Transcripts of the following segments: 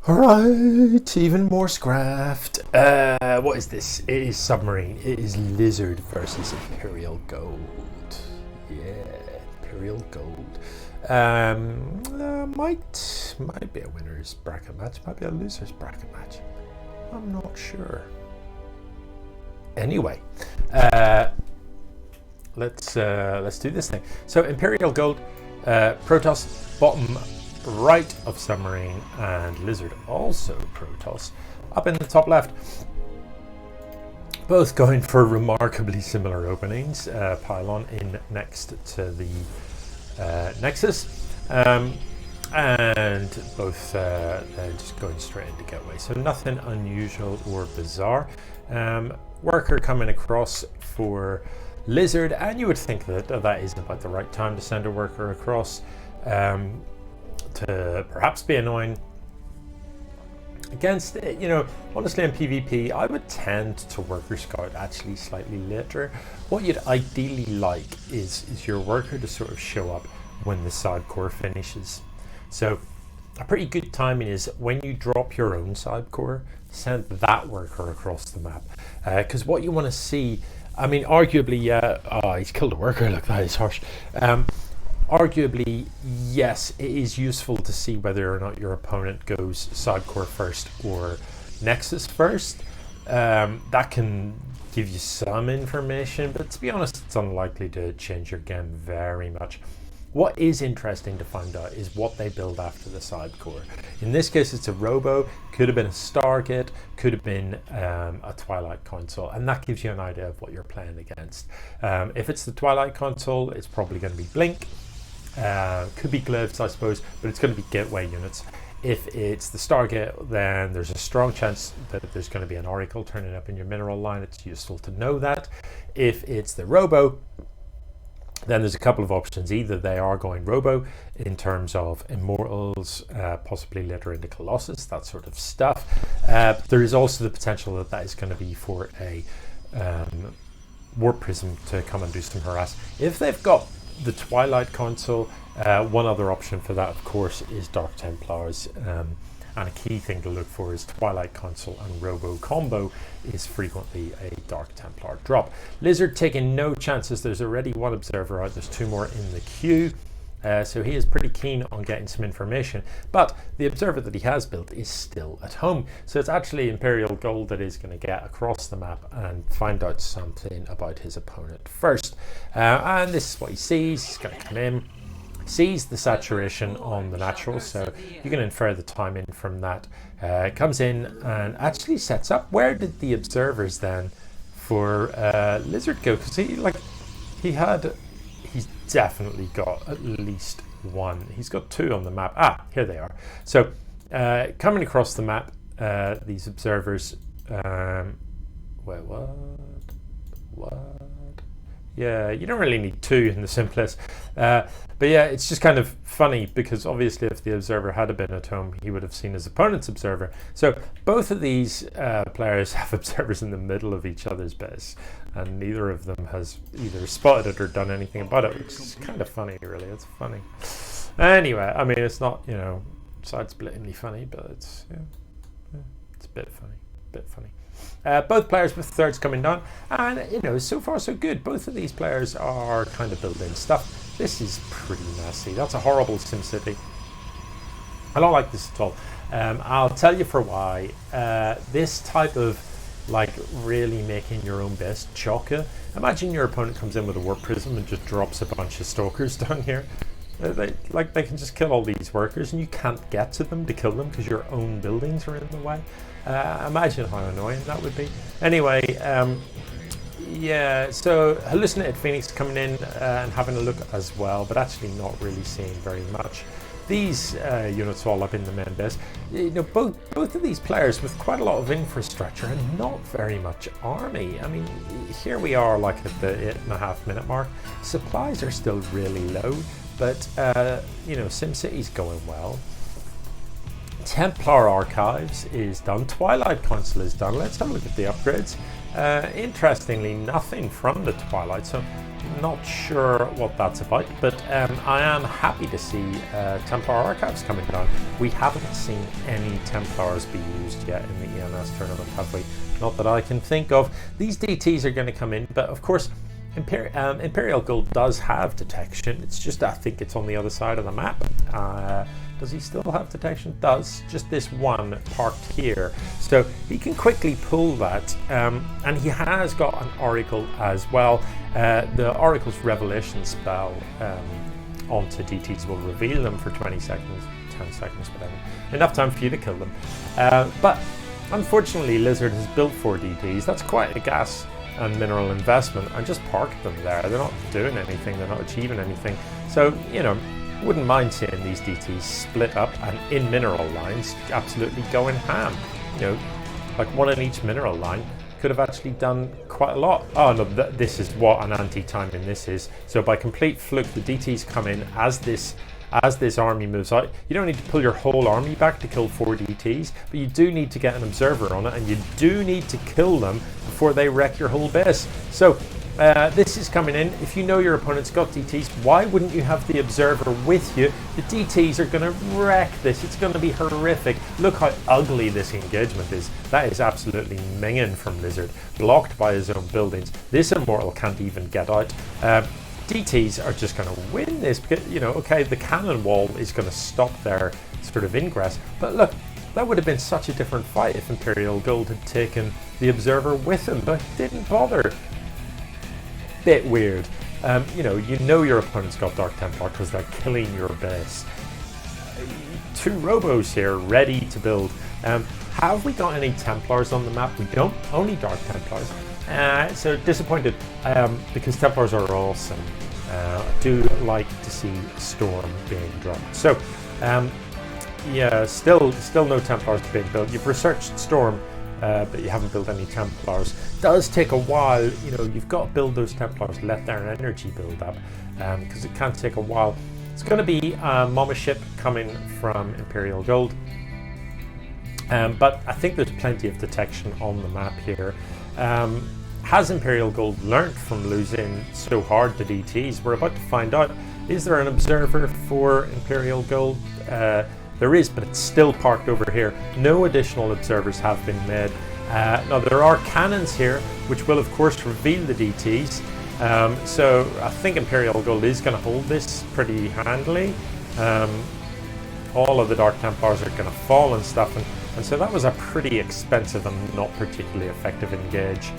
Alright, even more scraft. What is this? It is submarine. It is Lizard versus Imperial Gold. Yeah, Imperial Gold. Might be a winner's bracket match, might be a loser's bracket match. I'm not sure. Anyway, let's do this thing. So Imperial Gold, Protoss bottom right of submarine, and Lizard also Protoss up in the top left. Both going for remarkably similar openings. Pylon in next to the Nexus, and both just going straight into gateway. So nothing unusual or bizarre. Worker coming across for Lizard, and you would think that that is about the right time to send a worker across. To perhaps be annoying against it. You know, honestly, in PvP, I would tend to worker scout actually slightly later. What you'd ideally like is your worker to sort of show up when the side core finishes. So a pretty good timing is when you drop your own side core, send that worker across the map, because what you want to see, I mean, arguably, he's killed a worker, look, that is harsh. Arguably, yes, it is useful to see whether or not your opponent goes side core first or Nexus first. That can give you some information, but to be honest, it's unlikely to change your game very much. What is interesting to find out is what they build after the side core. In this case, it's a Robo, could have been a Stargate, could have been a Twilight Console, and that gives you an idea of what you're playing against. If it's the Twilight Console, it's probably going to be Blink. Could be glyphs, I suppose, but it's going to be gateway units. If it's the Stargate, then there's a strong chance that there's going to be an Oracle turning up in your mineral line. It's useful to know that. If it's the Robo, then there's a couple of options. Either they are going Robo in terms of Immortals, possibly later into Colossus, that sort of stuff. There is also the potential that that is going to be for a Warp Prism to come and do some harass. If they've got the Twilight Console, one other option for that, of course, is Dark Templars, and a key thing to look for is Twilight Console and Robo combo is frequently a Dark Templar drop. Lizard taking no chances. There's already one observer out, there's two more in the queue, so he is pretty keen on getting some information, but the observer that he has built is still at home, so it's actually Imperial Gold that is going to get across the map and find out something about his opponent first. And this is what he sees. He's going to come in, sees the saturation on the natural, so you can infer the timing from that. Comes in and actually sets up. Where did the observers then for Lizard go? Because he's definitely got at least one. He's got two on the map. Ah, here they are. So coming across the map, these observers, wait, what? Yeah, you don't really need two in the simplest. But yeah, it's just kind of funny because obviously if the observer had been at home, he would have seen his opponent's observer. So both of these players have observers in the middle of each other's base, and neither of them has either spotted it or done anything about it, which is kind of funny, really. It's funny. Anyway, I mean, it's not, you know, side-splittingly funny, but it's, yeah, it's a bit funny. Both players with thirds coming down, and you know, so far so good. Both of these players are kind of building stuff. This is pretty messy. That's a horrible SimCity. I don't like this at all. I'll tell you for why. This type of like really making your own base, Chaka. Imagine your opponent comes in with a Warp Prism and just drops a bunch of Stalkers down here. They can just kill all these workers and you can't get to them to kill them because your own buildings are in the way. Imagine how annoying that would be. Anyway, yeah, so Hallucinated Phoenix coming in and having a look as well, but actually not really seeing very much. These units all up in the main base. You know, both of these players with quite a lot of infrastructure and not very much army. I mean, here we are like at the 8.5 minute mark. Supplies are still really low, but you know, SimCity's going well. Templar Archives is done. Twilight Console is done. Let's have a look at the upgrades. Interestingly, nothing from the Twilight. So Not sure what that's about, but I am happy to see Templar Archives coming down. We haven't seen any Templars be used yet in the EMS tournament, have we? Not that I can think of. These DTs are going to come in, but of course Imperial Gold does have detection. It's just, I think it's on the other side of the map. Does he still have detection? Does. Just this one parked here. So he can quickly pull that. And he has got an Oracle as well. The Oracle's Revelation spell onto DTs will reveal them for 20 seconds, 10 seconds, whatever. Enough time for you to kill them. But unfortunately, Lizard has built 4 DTs. That's quite a gas and mineral investment, and just parked them there. They're not doing anything, they're not achieving anything. So, you know, wouldn't mind seeing these DTs split up and in mineral lines absolutely going ham. You know, like one in each mineral line could have actually done quite a lot. Oh no, this is what an anti-timing this is. So by complete fluke, the DTs come in as this army moves out. You don't need to pull your whole army back to kill 4 DTs, but you do need to get an observer on it, and you do need to kill them before they wreck your whole base. So this is coming in. If you know your opponent's got DTs, why wouldn't you have the observer with you? The DTs are going to wreck this. It's going to be horrific. Look how ugly this engagement is. That is absolutely minging from Lizard, blocked by his own buildings. This Immortal can't even get out. DTs are just going to win this because, you know, okay, the cannon wall is going to stop their sort of ingress, but look, that would have been such a different fight if Imperial Gold had taken the observer with him, but he didn't bother. Bit weird. You know your opponent's got Dark Templar because they're killing your base. 2 robos here ready to build. Have we got any Templars on the map? We don't. Only Dark Templars. So disappointed because Templars are awesome. I do like to see Storm being dropped. So yeah, still no Templars being built. You've researched Storm, but you haven't built any Templars. Does take a while. You know, you've got to build those Templars, let their energy build up, because it can take a while. It's going to be a Mama ship coming from Imperial Gold, but I think there's plenty of detection on the map here. Has Imperial Gold learnt from losing so hard to DTs? We're about to find out. Is there an observer for Imperial Gold? There is, but it's still parked over here. No additional observers have been made. Now there are cannons here, which will of course reveal the DTs. So I think Imperial Gold is going to hold this pretty handily. All of the Dark Templars are going to fall and stuff, and so that was a pretty expensive and not particularly effective engage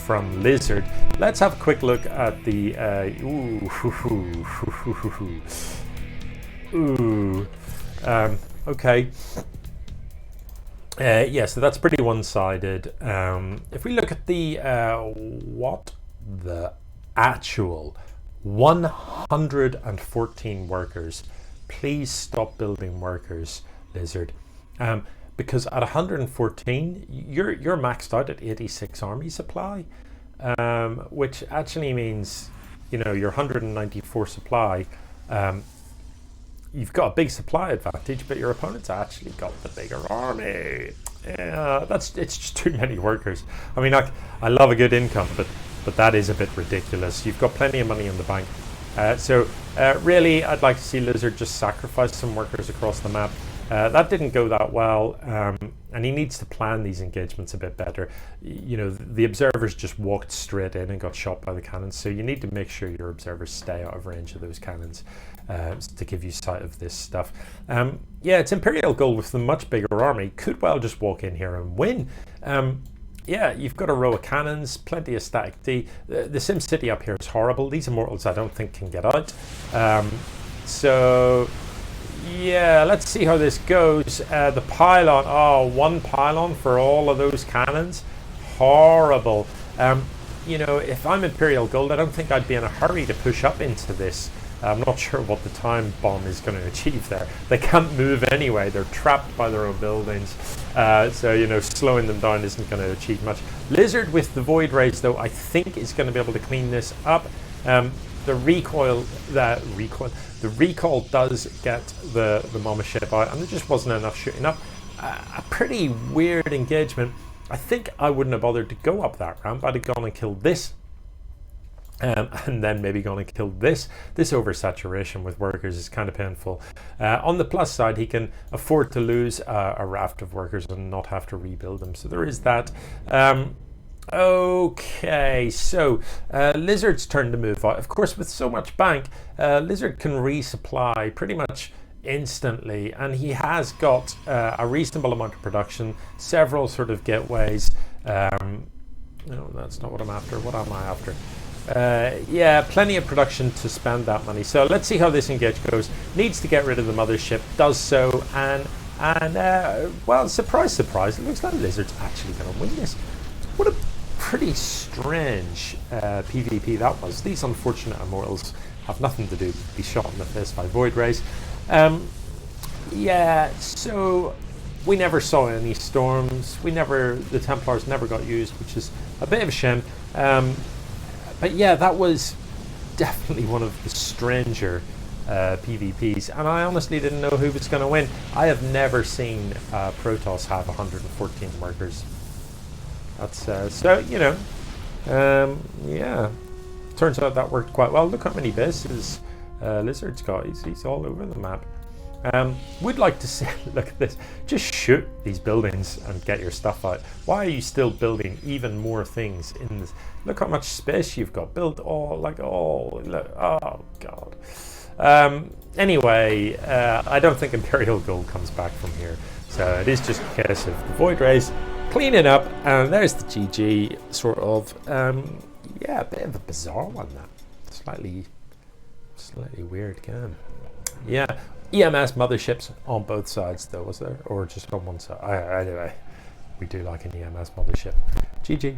from Lizard. Let's have a quick look at the okay. Yeah, so that's pretty one-sided. If we look at the what the actual 114 workers, please stop building workers, Lizard, because at 114 you're maxed out at 86 army supply, which actually means, you know, your 194 supply, you've got a big supply advantage, but your opponent's actually got the bigger army. Yeah, it's just too many workers. I mean, I love a good income, but that is a bit ridiculous. You've got plenty of money in the bank. So really, I'd like to see Lizard just sacrifice some workers across the map. That didn't go that well, and he needs to plan these engagements a bit better. You know, the observers just walked straight in and got shot by the cannons, so you need to make sure your observers stay out of range of those cannons to give you sight of this stuff. Yeah, it's Imperial Gold with the much bigger army. Could well just walk in here and win. Yeah, you've got a row of cannons, plenty of static D. The Sim City up here is horrible. These Immortals I don't think can get out. So yeah, let's see how this goes. The pylon, oh, 1 pylon for all of those cannons. Horrible. You know, if I'm Imperial Gold, I don't think I'd be in a hurry to push up into this. I'm not sure what the time bomb is going to achieve there. They can't move anyway. They're trapped by their own buildings. So, you know, slowing them down isn't going to achieve much. Lizard with the Void Rays, though, I think is going to be able to clean this up. The recall does get the Mama ship out, and there just wasn't enough shooting up. A pretty weird engagement. I think I wouldn't have bothered to go up that ramp. I'd have gone and killed this And then maybe going to kill this oversaturation with workers is kind of painful. On the plus side, he can afford to lose a raft of workers and not have to rebuild them. So there is that. Okay, so Lizard's turn to move out. Of course, with so much bank, Lizard can resupply pretty much instantly, and he has got a reasonable amount of production, several sort of gateways. No, that's not what I'm after. What am I after? Yeah, plenty of production to spend that money. So let's see how this engage goes. Needs to get rid of the mothership, does so, and well, surprise, surprise, it looks like Lizard's actually going to win this. What a pretty strange PvP that was. These unfortunate immortals have nothing to do with be shot in the face by Void Rays. Yeah, so we never saw any storms. The Templars never got used, which is a bit of a shame. But yeah, that was definitely one of the stranger PvPs, and I honestly didn't know who was going to win. I have never seen Protoss have 114 workers. That's so, you know, yeah. Turns out that worked quite well. Look how many bases Lizard's got. He's all over the map. We'd like to see, look at this, just shoot these buildings and get your stuff out. Why are you still building even more things in this? Look how much space you've got. Build all, like, oh, look, oh god. Anyway, I don't think ImperialGold comes back from here, so it is just a case of the Void Rays cleaning up, and there's the GG, sort of. Yeah, a bit of a bizarre one, that. Slightly weird game. Yeah. EMS motherships on both sides, though, was there? Or just on one side? Anyway, we do like an EMS mothership. GG.